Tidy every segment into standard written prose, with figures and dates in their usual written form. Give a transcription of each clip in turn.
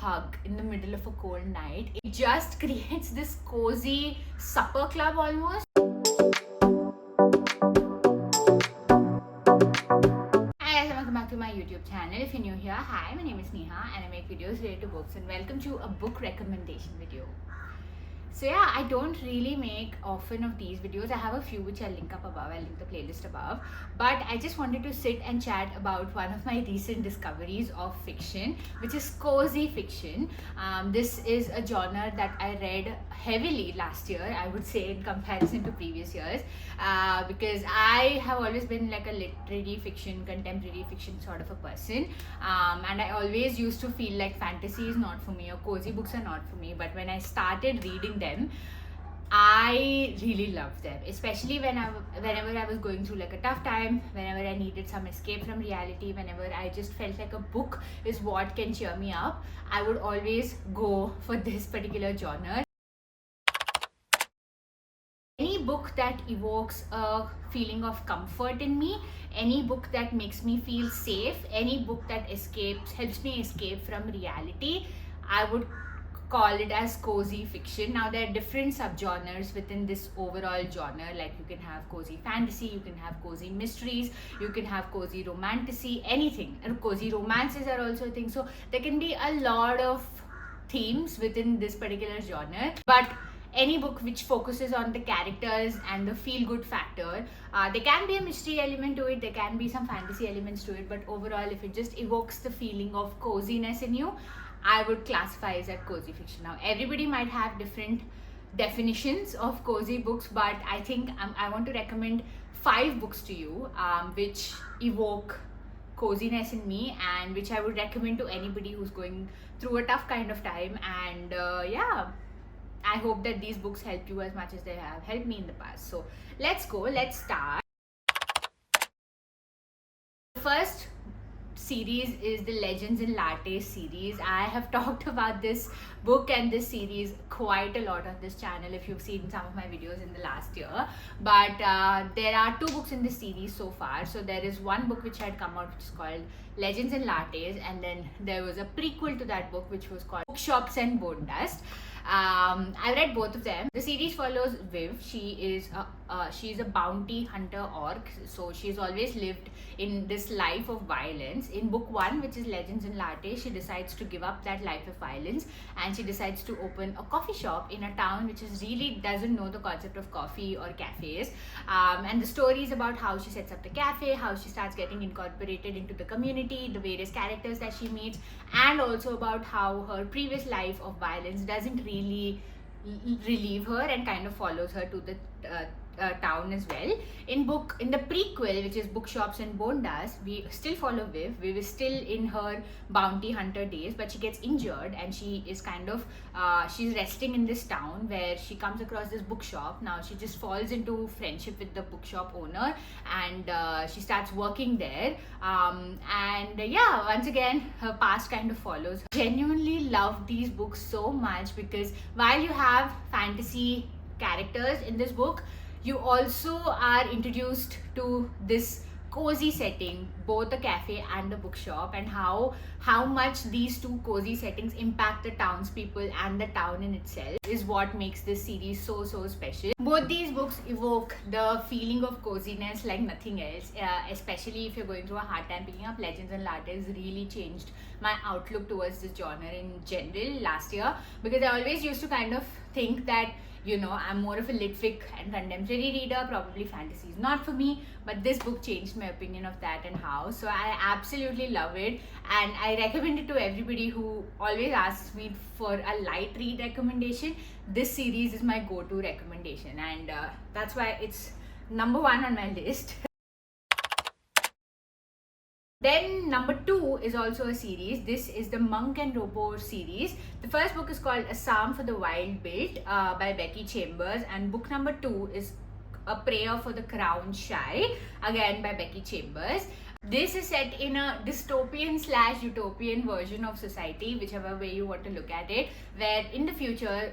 hug in the middle of a cold night. It just creates this cozy supper club almost. Hi guys, welcome back to my YouTube channel. If you're new here, hi, my name is Neha and I make videos related to books, and welcome to a book recommendation video. So yeah, I don't really make often of these videos. I have a few which I'll link up above. I'll link the playlist above. But I just wanted to sit and chat about one of my recent discoveries of fiction, which is cozy fiction. This is a genre that I read heavily last year, I would say, in comparison to previous years, because I have always been like a literary fiction, contemporary fiction sort of a person, and I always used to feel like fantasy is not for me or cozy books are not for me. But when I started reading them, I really loved them, especially whenever I was going through like a tough time, whenever I needed some escape from reality, whenever I just felt like a book is what can cheer me up. I would always go for this particular genre. Any book that evokes a feeling of comfort in me, any book that makes me feel safe, any book that helps me escape from reality, I would call it as cozy fiction. Now there are different subgenres within this overall genre, like you can have cozy fantasy, you can have cozy mysteries, you can have cozy romantasy, anything. And cozy romances are also a thing. So there can be a lot of themes within this particular genre, but any book which focuses on the characters and the feel-good factor, there can be a mystery element to it, there can be some fantasy elements to it, but overall if it just evokes the feeling of coziness in you, I would classify as a cozy fiction. Now everybody might have different definitions of cozy books, but I think I want to recommend 5 books to you which evoke coziness in me and which I would recommend to anybody who's going through a tough kind of time. And yeah, I hope that these books help you as much as they have helped me in the past. So let's start. The first series is the Legends in Latte series. I have talked about this book and this series quite a lot on this channel if you've seen some of my videos in the last year, but there are 2 books in this series so far. So there is one book which had come out which is called Legends in Lattes, and then there was a prequel to that book which was called Bookshops and Bone Dust. I read both of them. The series follows Viv. She is a bounty hunter orc, so she's always lived in this life of violence. In book 1, which is Legends in Latte, she decides to give up that life of violence and she decides to open a coffee shop in a town which really doesn't know the concept of coffee or cafes. And the story is about how she sets up the cafe, how she starts getting incorporated into the community, the various characters that she meets, and also about how her previous life of violence doesn't really relieve her and kind of follows her to the town as well. In the prequel, which is Bookshops and Bone Dust, we still follow Viv. Viv is still in her bounty hunter days, but she gets injured and she is kind of she's resting in this town where she comes across this bookshop. Now she just falls into friendship with the bookshop owner and she starts working there, and yeah, once again her past kind of follows her. Genuinely love these books so much because while you have fantasy characters in this book, you also are introduced to this cozy setting, both the cafe and the bookshop, and how much these 2 cozy settings impact the townspeople and the town in itself is what makes this series so special. Both these books evoke the feeling of coziness like nothing else, especially if you're going through a hard time. Picking up Legends and Lattes really changed my outlook towards this genre in general last year, because I always used to kind of think that, you know, I'm more of a lit fic and contemporary reader, probably fantasy is not for me, but this book changed my opinion of that and how. So I absolutely love it and I recommend it to everybody who always asks me for a light read recommendation. This series is my go-to recommendation, and that's why it's number 1 on my list. Then number 2 is also a series. This is the Monk and Robo series. The first book is called A Psalm for the Wild Built by Becky Chambers, and book number 2 is A Prayer for the Crowned Shy, again by Becky Chambers. This is set in a dystopian / utopian version of society, whichever way you want to look at it, where in the future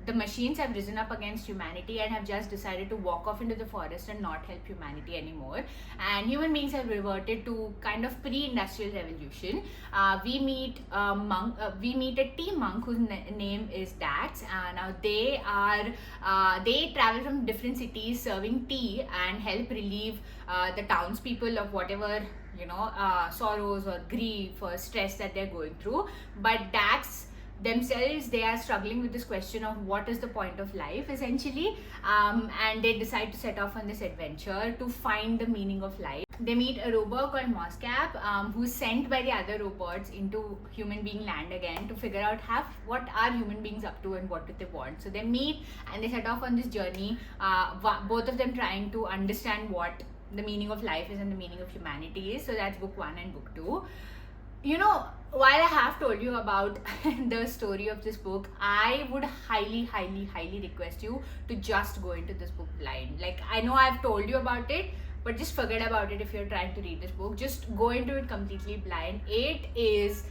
the machines have risen up against humanity and have just decided to walk off into the forest and not help humanity anymore. And human beings have reverted to kind of pre-industrial revolution. We meet a tea monk whose name is Dax. Now they travel from different cities serving tea and help relieve the townspeople of whatever sorrows or grief or stress that they're going through. But Dax themselves, they are struggling with this question of what is the point of life essentially, and they decide to set off on this adventure to find the meaning of life. They meet a robot called Moscap, who's sent by the other robots into human being land again to figure out what are human beings up to and what do they want. So they meet and they set off on this journey, both of them trying to understand what the meaning of life is and the meaning of humanity is. So that's book 1 and book 2. While I have told you about the story of this book, I would highly request you to just go into this book blind. Like, I know I've told you about it, but just forget about it if you're trying to read this book. Just go into it completely blind. It is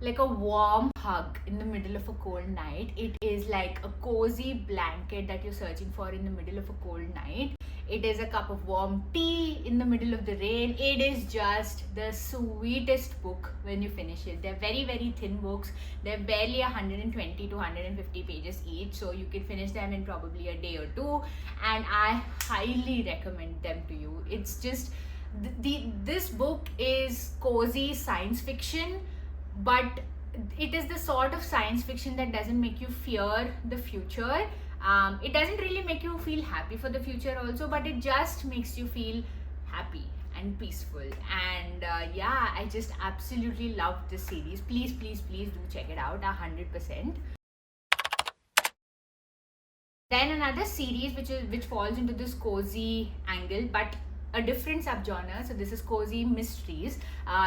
like a warm hug in the middle of a cold night. It is like a cozy blanket that you're searching for in the middle of a cold night. It is a cup of warm tea in the middle of the rain. It is just the sweetest book when you finish it. They're very thin books. They're barely 120 to 150 pages each, so you can finish them in probably a day or two, and I highly recommend them to you. It's just this book is cozy science fiction, but it is the sort of science fiction that doesn't make you fear the future. It doesn't really make you feel happy for the future also, but it just makes you feel happy and peaceful. And I just absolutely love this series. Please do check it out 100%. Then another series which falls into this cozy angle, but a different subgenre. So this is cozy mysteries,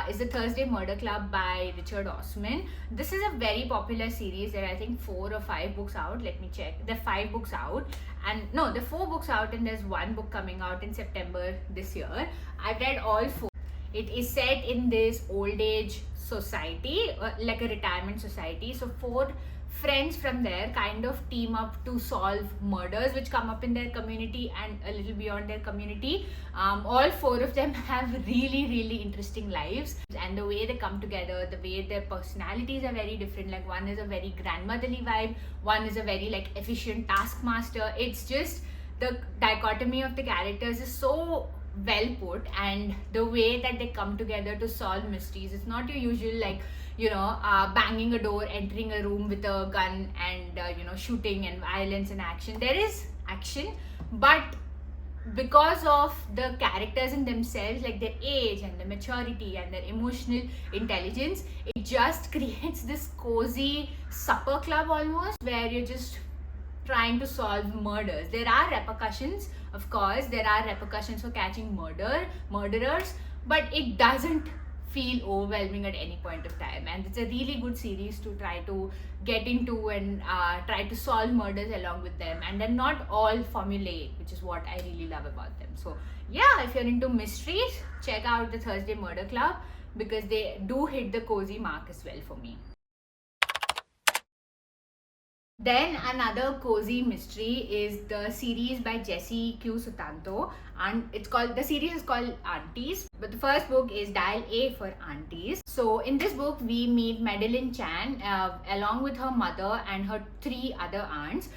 is the Thursday Murder Club by Richard Osman. This is a very popular series. There are, I think, 4 or 5 books out. Let me check. There are 5 books out, and no, there are 4 books out, and there's 1 book coming out in September this year. I've read all 4. It is set in this old age society, like a retirement society. So 4 friends from there kind of team up to solve murders which come up in their community and a little beyond their community. All 4 of them have really interesting lives, and the way they come together, the way their personalities are very different. Like, one is a very grandmotherly vibe, one is a very like efficient taskmaster. It's just the dichotomy of the characters is so well put, and the way that they come together to solve mysteries. It's not your usual like banging a door, entering a room with a gun, and shooting and violence and action. There is action, but because of the characters in themselves, like their age and their maturity and their emotional intelligence, it just creates this cozy supper club almost, where you're just trying to solve murders. There are repercussions, of course, there are repercussions for catching murderers, but it doesn't feel overwhelming at any point of time. And it's a really good series to try to get into and try to solve murders along with them, and they're not all formulaic, which is what I really love about them. So yeah, if you're into mysteries, check out the Thursday Murder Club, because they do hit the cozy mark as well for me. Then another cozy mystery is the series by Jesse Q. Sutanto, and the series is called Aunties, but the first book is Dial A for Aunties. So in this book we meet Madeline Chan along with her mother and her 3 other aunts.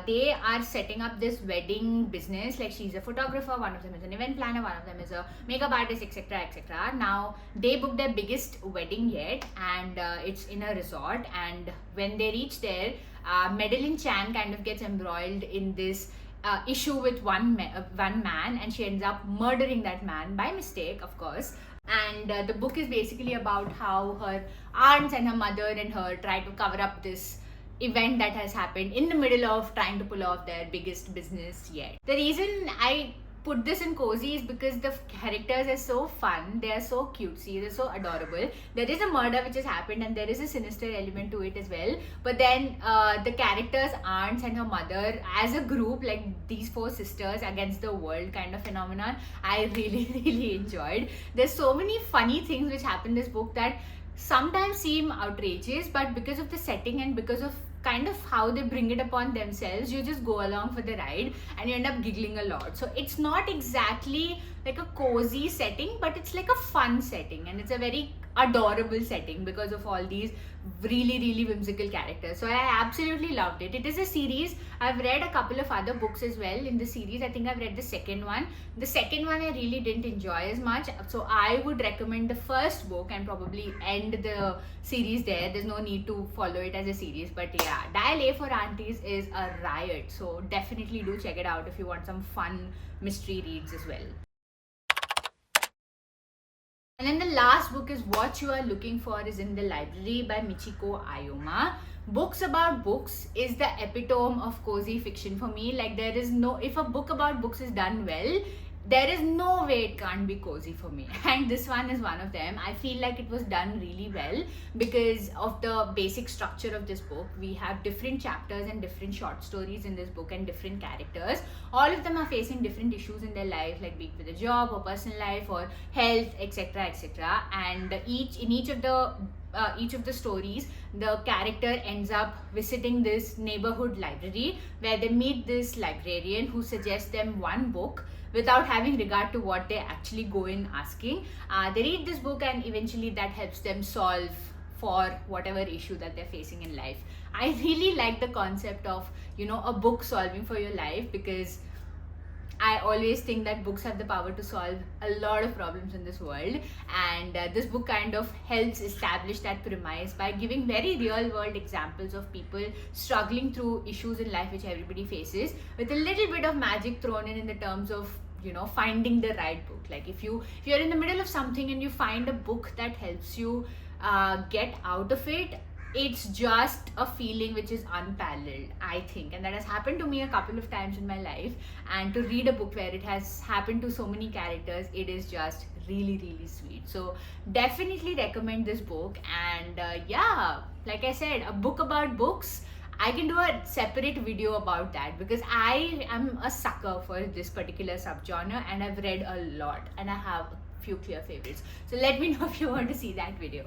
They are setting up this wedding business. Like, she's a photographer, one of them is an event planner, one of them is a makeup artist, etc. Now they booked their biggest wedding yet, and it's in a resort, and when they reach there, Madeline Chan kind of gets embroiled in this issue with one man, and she ends up murdering that man by mistake, of course. And the book is basically about how her aunts and her mother and her try to cover up this event that has happened in the middle of trying to pull off their biggest business yet. The reason I put this in cozy is because the characters are so fun, they are so cutesy, they're so adorable. There is a murder which has happened, and there is a sinister element to it as well, but then the characters, aunts and her mother, as a group, like these 4 sisters against the world kind of phenomenon, I really enjoyed. There's so many funny things which happen in this book that sometimes seem outrageous, but because of the setting and because of kind of how they bring it upon themselves, you just go along for the ride and you end up giggling a lot. So it's not exactly like a cozy setting, but it's like a fun setting, and it's a very adorable setting because of all these really whimsical characters. So I absolutely loved it. It is a series. I've read a couple of other books as well in the series. I think I've read the second one. The second one I really didn't enjoy as much, so I would recommend the first book and probably end the series there. There's no need to follow it as a series, but yeah, Dial A for Aunties is a riot, so definitely do check it out if you want some fun mystery reads as well. And then the last book is What You Are Looking For Is in the Library by Michiko Ayoma. Books about books is the epitome of cozy fiction for me. Like, there is no, if a book about books is done well, there is no way it can't be cozy for me. And this one is one of them. I feel like it was done really well because of the basic structure of this book. We have different chapters and different short stories in this book and different characters. All of them are facing different issues in their life, like being with a job or personal life or health, etc., etc. And in each of the stories, the character ends up visiting this neighborhood library where they meet this librarian who suggests them one book without having regard to what they actually go in asking. They read this book and eventually that helps them solve for whatever issue that they're facing in life. I really like the concept of, a book solving for your life, because I always think that books have the power to solve a lot of problems in this world, and this book kind of helps establish that premise by giving very real world examples of people struggling through issues in life which everybody faces, with a little bit of magic thrown in the terms of finding the right book. Like, if you're in the middle of something and you find a book that helps you get out of it, it's just a feeling which is unparalleled, I think. And that has happened to me a couple of times in my life, and to read a book where it has happened to so many characters, it is just really sweet. So definitely recommend this book. And yeah, like I said, a book about books, I can do a separate video about that, because I am a sucker for this particular subgenre and I've read a lot and I have a few clear favorites. So let me know if you want to see that video.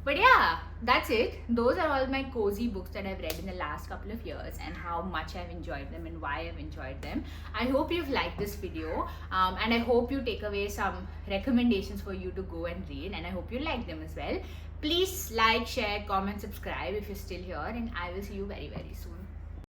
But yeah, that's it. Those are all my cozy books that I've read in the last couple of years and how much I've enjoyed them and why I've enjoyed them. I hope you've liked this video, and I hope you take away some recommendations for you to go and read, and I hope you like them as well. Please like, share, comment, subscribe if you're still here, and I will see you very soon.